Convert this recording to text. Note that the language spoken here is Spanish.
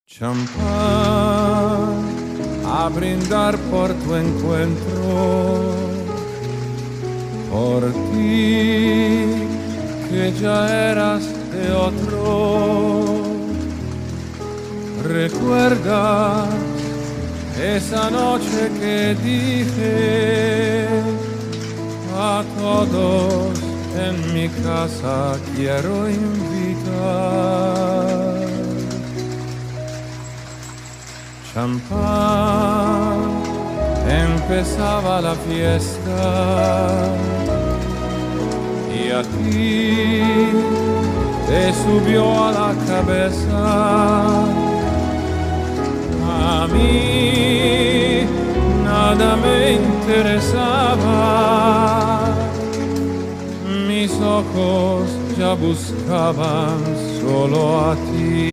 Champán, a brindar por tu encuentro, por ti que ya eras de otro. ¿Recuerdas esa noche que dije a todos en mi casa quiero invitar? Champán, empezaba la fiesta y a ti te subió a la cabeza. A mí nada me interesaba, mis ojos ya buscaban solo a ti.